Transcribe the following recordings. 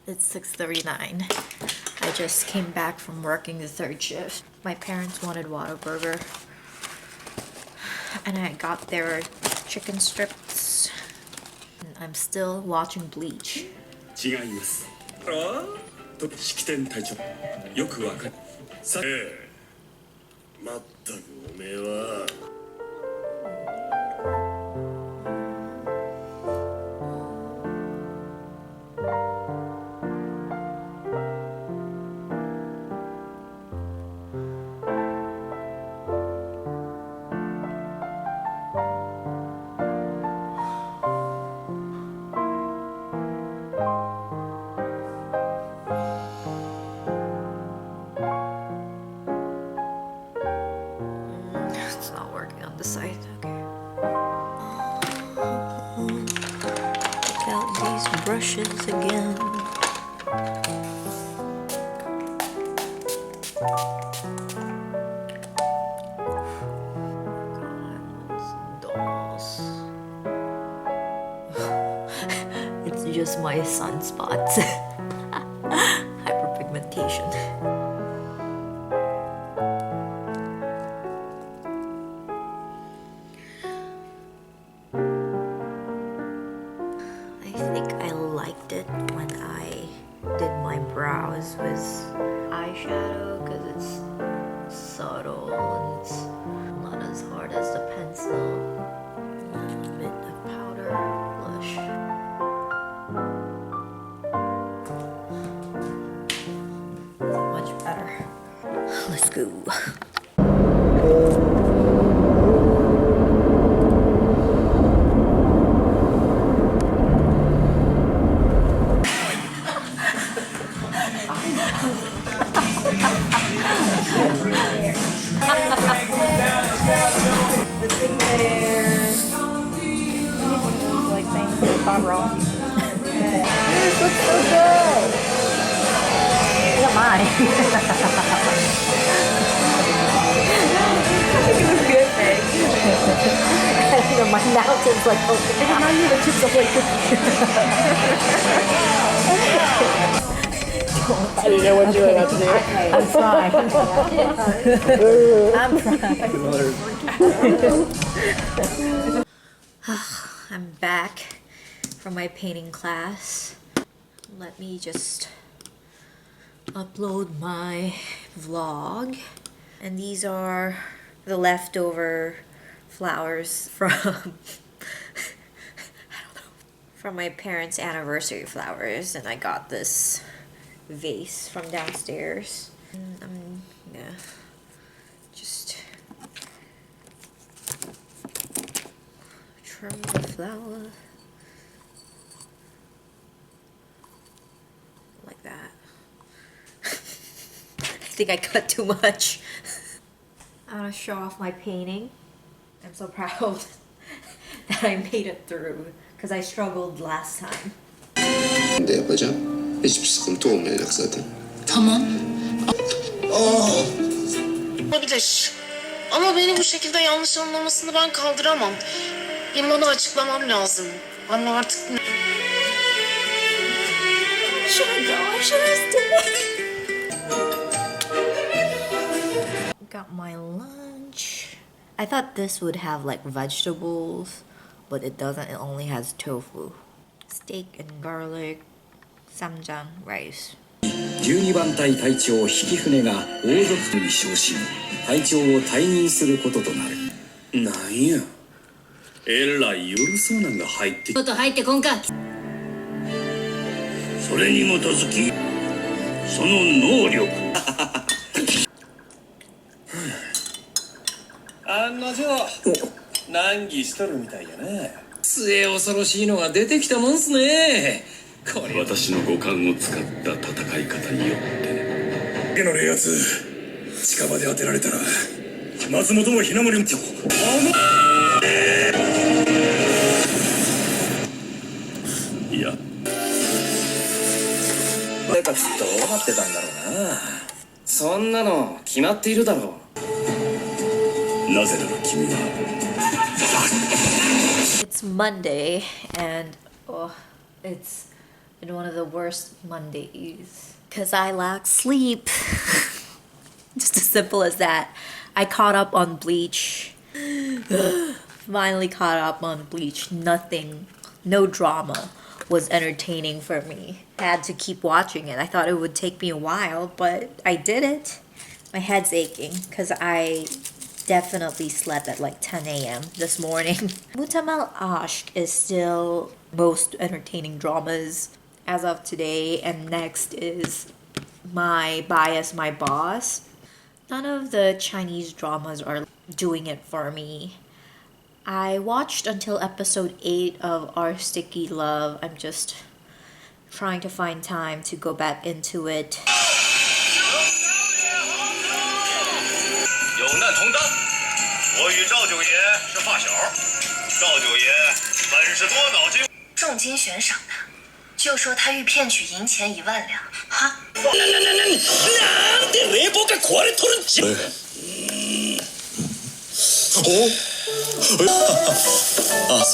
It's 6:39. I just came back from working the third shift. My parents wanted Whataburger, and I got their chicken strips. And I'm still watching Bleach. 違います。ああ、式典隊長。よくわかる。さえ、まったくおめえは。It's not working on the side. Okay. Take out these brushes again. Dolls. It's just my sunspots. Hyperpigmentation. I think I liked it when I did my brows with eyeshadow because it's subtle and it's not as hard as the pencil. A little bit of powder, blush. Much better. Let's go. Like things that are wrong. This looks so good. Look at mine. It was good, Meg. I know my mouth is like open. It reminds me of the chips of like I didn't know what you were about to do. I'm trying. I'm trying. I'm back from my painting class. Let me just upload my vlog. And these are the leftover flowers from I don't know, from my parents' anniversary flowers, and I got this vase from downstairs. And I'm gonna just trim the flower like that. I think I cut too much. I want to show off my painting. I'm so proud that I made it through because I struggled last time. de yapacağım. Hiçbir sıkıntı olmayacak zaten. Tamam. Oh! Olabilir. Ama beni bu şekilde yanlış anlamasını ben kaldıramam. Benim ona açıklamam lazım. Ama artık... Should I go? Should I stay? Got my lunch. I thought this would have like vegetables, but it doesn't. It only has tofu. Steak and garlic, samjang rice. 12番隊隊長引船が王族に昇進、隊長を退任することとなる。なんや、えらい夜そうなんが入ってこと入ってこんか。それに基づきその能力案の定難儀しとるみたいやな。末恐ろしいのが出てきたもんすね。これ私の五感を使った戦い方によって手の冷圧近場で当てられたら松本もひなもりもいや誰かどうなってたんだろうな。そんなの決まっているだろう。なぜなら君は It's Monday and it's in one of the worst Mondays. Because I lack sleep. Just as simple as that. I caught up on Bleach. Finally caught up on Bleach. Nothing, no drama was entertaining for me. I had to keep watching it. I thought it would take me a while, but I did it. My head's aching because I definitely slept at like 10 a.m. this morning. Muhtemel Aşk is still most entertaining dramas as of today, and next is My Bias, My Boss. None of the Chinese dramas are doing it for me. I watched until episode 8 of Our Sticky Love. I'm just trying to find time to go back into it. 有难同当，我与赵九爷是发小，赵九爷本是多脑筋。重金悬赏他，就说他欲骗取银钱1万两。哈，なんで冷房が壊れとるんじゃ。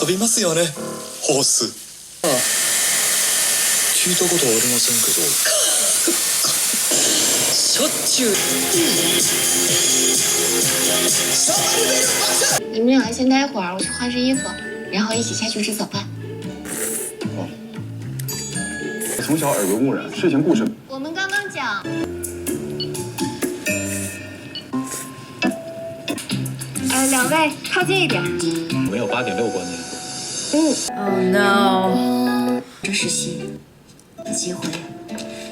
遊びますよね、ホース。聞いたことはありませんけど。しょっちゅう。你们两个先待会儿，我去换身衣服，然后一起下去吃早饭。从小耳濡目染，睡前故事。我们刚刚讲。两位靠近一点。没有8.6关键。Oh no！ 这实习机会，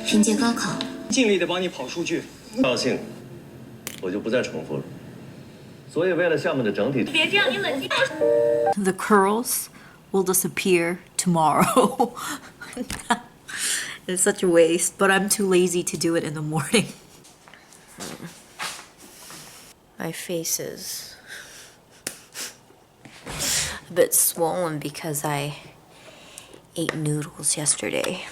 凭借高考。尽力的帮你跑数据。高兴，我就不再重复了。所以为了项目的整体，别这样，你冷静。The curls will disappear tomorrow. It's such a waste, but I'm too lazy to do it in the morning. My face is a bit swollen because I ate noodles yesterday.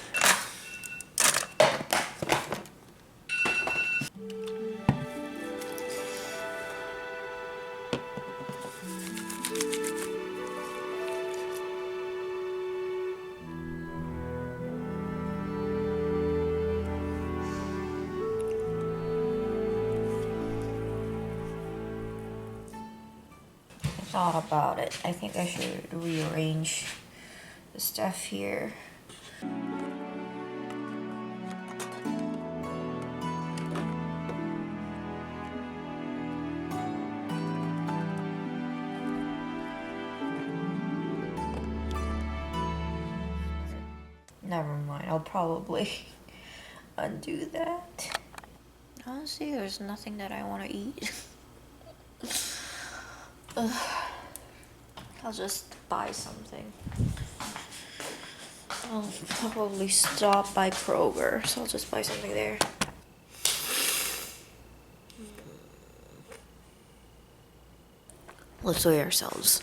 Thought about it. I think I should rearrange the stuff here. Never mind, I'll probably undo that. Honestly, there's nothing that I want to eat. I'll just buy something. I'll probably stop by Kroger, so I'll just buy something there. Let's weigh ourselves.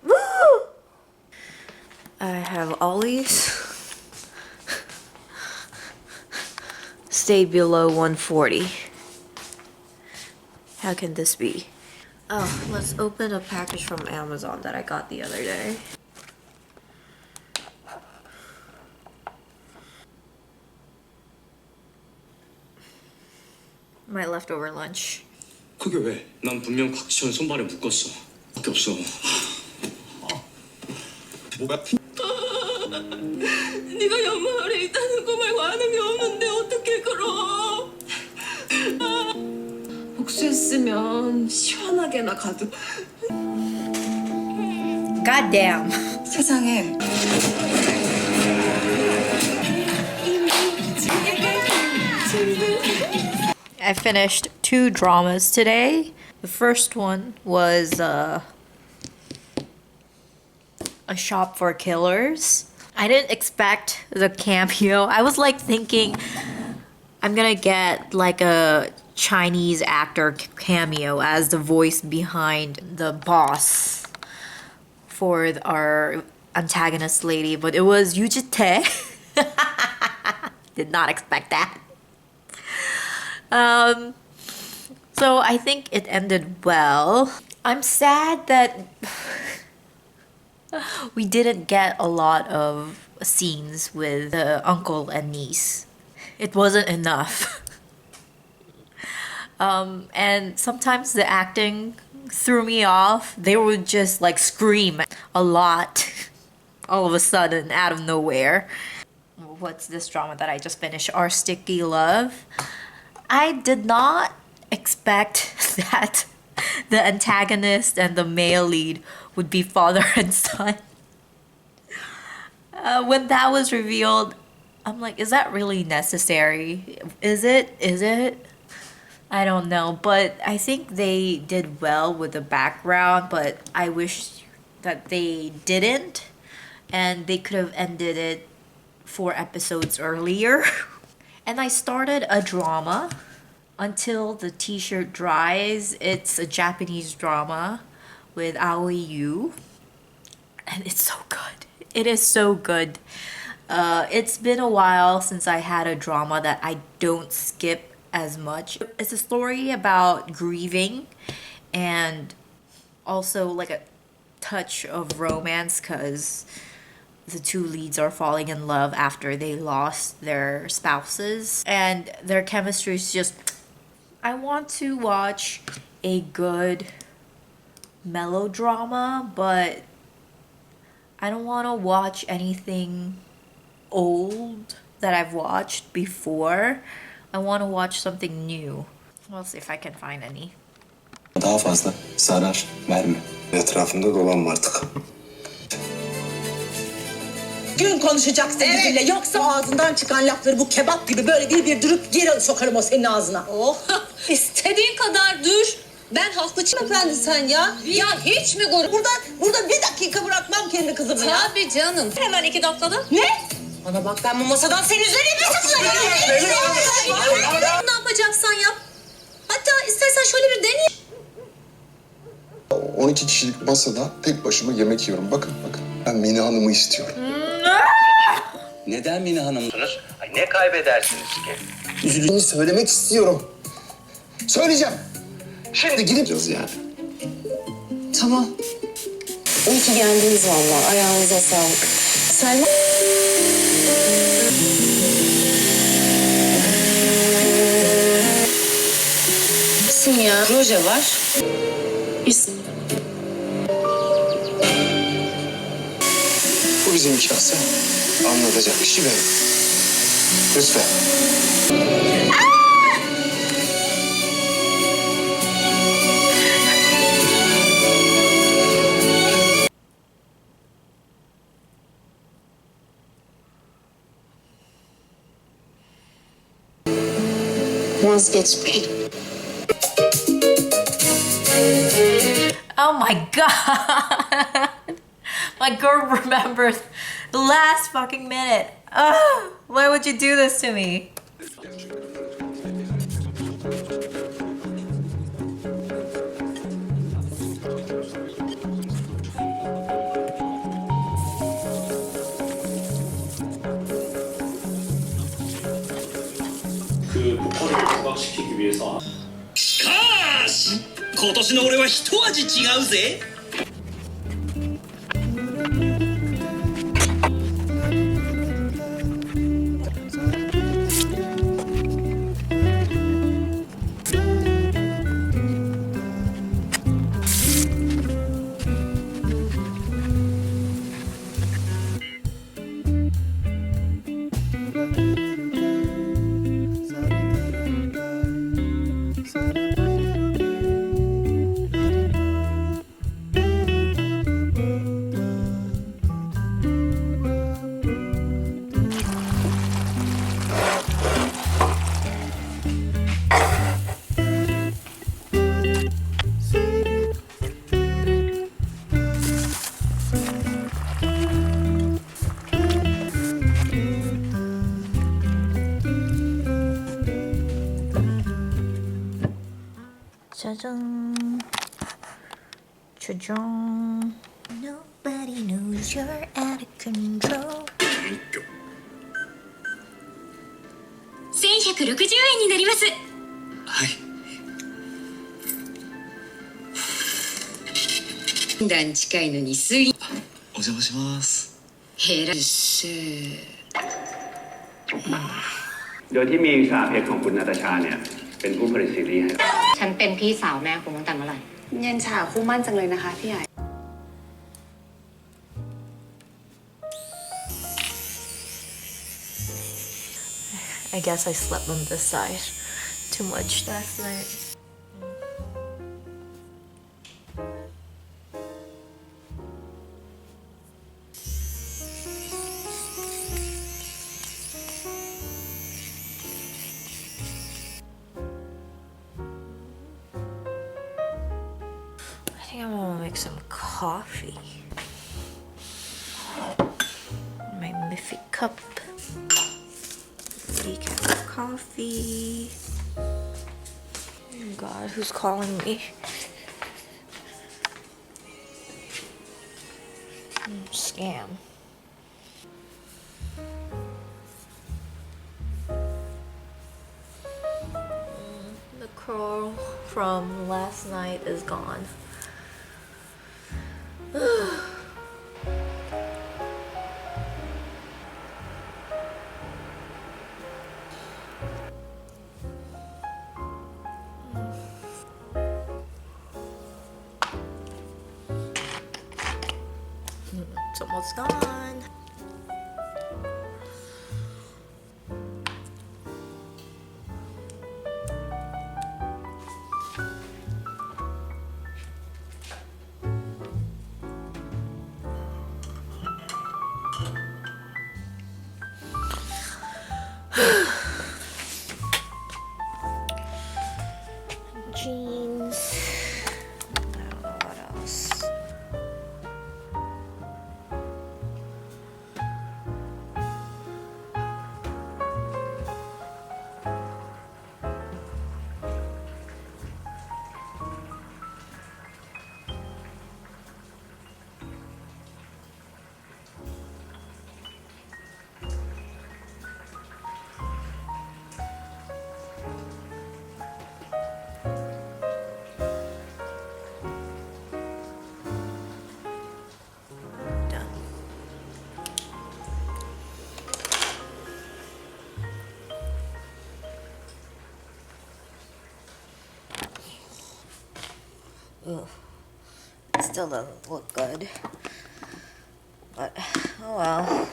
Woo! I have Ollie's. Stayed below 140. How can this be? Oh, let's open a package from Amazon that I got the other day. My leftover lunch. 그게 왜? 난 분명 박시현 손발에 묶었어. 밖에 없어. 뭐가? 네가 연말 아래 있다는 거 말고 아는 게 없는데 어떻게 그럼? 복수했으면 시원하게나 가도. God damn. 세상에. I finished 2 dramas today. The first one was A Shop for Killers. I didn't expect the cameo. I was like thinking I'm gonna get like a Chinese actor cameo as the voice behind the boss for our antagonist lady, but it was Yoo Ji-tae. Did not expect that. So I think it ended well. I'm sad that we didn't get a lot of scenes with the uncle and niece. It wasn't enough. And sometimes the acting threw me off. They would just like scream a lot all of a sudden out of nowhere. What's this drama that I just finished? Our Sticky Love. I did not expect that the antagonist and the male lead would be father and son. When that was revealed, I'm like, is that really necessary? Is it? Is it? I don't know, but I think they did well with the background, but I wish that they didn't, and they could have ended it 4 episodes earlier. And I started a drama until the t-shirt dries. It's a Japanese drama with Aoi Yu, and it's so good. It is so good. It's been a while since I had a drama that I don't skip as much. It's a story about grieving and also like a touch of romance because the two leads are falling in love after they lost their spouses, and their chemistry is just... I want to watch a good melodrama, but I don't want to watch anything old that I've watched before. I want to watch something new. We'll see if I can find any. Daha fazla zarar verme. Etrafında dolanma artık. Gün konuşacaksın bizimle. Yoksa ağzından çıkan lafları bu kebap gibi böyle bir durup geri sokarım o senin ağzına. Oh, istediğin kadar dur. Ben haklı efendi sen ya. Ya hiç mi gurur? Burada bir dakika bırakmam kendi kızımı ya. Tabii canım. Hemen 2 dakikada. Ne? Bana bak, ben bu masadan senin üzerine mi sıçrayım? Ne yapacaksan yap. Hatta istersen şöyle bir deney. 12 kişilik masada tek başıma yemek yiyorum. Bakın. Ben Mine Hanım'ı istiyorum. Neden Mine Hanım'sınız? Ne kaybedersiniz ki? Üzüldüğünü söylemek istiyorum. Söyleyeceğim. Şimdi gideceğiz yani. Tamam. İyi ki geldiniz vallahi. Ayağınıza sağlık. Selma... İsim ya. Proje var. Bu bizim şahsen anlatacak kişi benim. Lütfen. Vazgeçmeyin. Oh my god! My girl remembered the last fucking minute. Ugh, why would you do this to me? 그 보컬을 부각시키기 위해서 しかし今年の俺は一味違うぜ。짜잔. 짜잔. Nobody knows you're out of control. 1160円になります。はい。段近いのに水お邪魔します。減らすโดยที่มีสาเพชรของคุณนาตาชาเนี่ยเป็นผู้ผลิตซีรีส์ให้ ฉันเป็นพี่สาวแม่คุณตั้งแต่เมื่อไหร่ เย็นฉาคู่มั่นจังเลยนะคะพี่ใหญ่ I guess I slept on this side too much last night. I think I'm gonna make some coffee. My Miffy cup. Decaf coffee. Oh God, who's calling me? Scam. The curl from last night is gone. It's almost gone. Jeans. I don't know what else. Ugh. It still doesn't look good. But, oh well.